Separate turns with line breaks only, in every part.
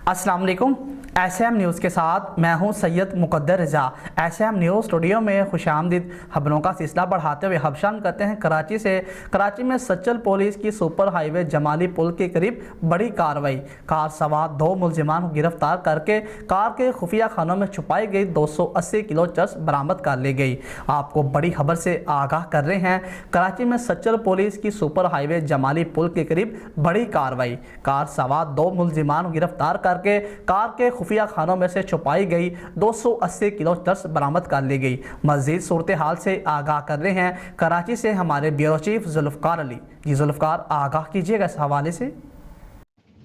अस्सलाम वालेकुम। SM news के साथ मैं हूं सैयद मुक़द्दर रज़ा। SM न्यूज़ स्टूडियो में खुशामदीद। खबरों का सिलसिला बढ़ाते हुए हबशान करते हैं कराची से। कराची में सचल पुलिस की सुपर हाईवे जमाली पुल के करीब बड़ी कार्रवाई। कार सवार 2 मुलजिमान को गिरफ्तार करके कार के खुफिया खानों में छुपाई गई 280 किलो चरस बरामद कर ली गई। आपको बड़ी खबर से आगाह कर रहे हैं। कराची में सचल पुलिस की सुपर हाईवे जमाली पुल के करीब बड़ी कार्रवाई। कार सवार 2 मुलजिमान को गिरफ्तार करके कार के खुफिया खानों में से छुपाई गई 280 किलो चरस बरामद कर ली गई। मजीद सूरत हाल से आगाह कर रहे हैं कराची से हमारे ब्यूरो चीफ जुल्फकार अली। जी जुल्फकार, आगाह कीजिएगा इस हवाले से।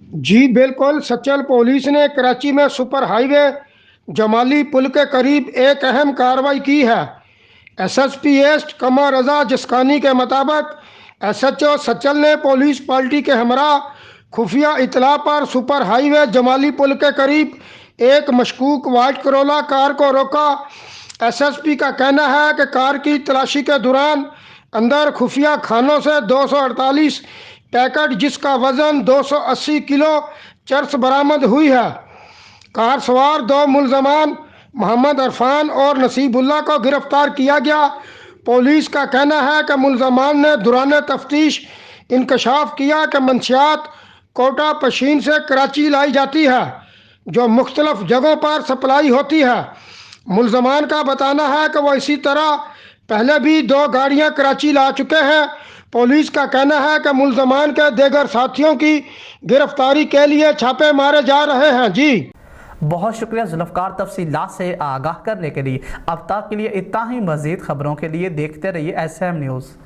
जी बिल्कुल, सचल पुलिस ने कराची में सुपर हाईवे जमाली पुल के करीब एक अहम कार्रवाई की है। SSP ईस्ट कमर रजा जिस्कानी के मुताबिक SHO सचल ने पुलिस पार्टी के हमरा खुफिया इतला पर सुपर हाईवे जमाली पुल के करीब एक मशकूक वाइट करोला कार को रोका। SSP का कहना है कि कार की तलाशी के दौरान अंदर खुफिया खानों से 248 पैकेट जिसका वजन 280 किलो चरस बरामद हुई है। कार सवार 2 मुलजमान मोहम्मद अरफान और नसीबुल्लाह को गिरफ्तार किया गया। पुलिस का कहना है कि मुलजमान ने दौरान तफ्तीश इंकशाफ किया कि मंशियात कोटा पशीन से कराची लाई जाती है जो मुख्तलिफ जगहों पर सप्लाई होती है। मुलजमान का बताना है कि वो इसी तरह पहले भी 2 गाड़ियां कराची ला चुके हैं। पुलिस का कहना है कि मुलजमान के दीगर साथियों की गिरफ्तारी के लिए छापे मारे जा रहे हैं। जी
बहुत शुक्रिया जुल्फकार तफसीलात से आगाह करने के लिए। अब तक के लिए इतना ही। मजीद खबरों के लिए देखते रहिए SM न्यूज़।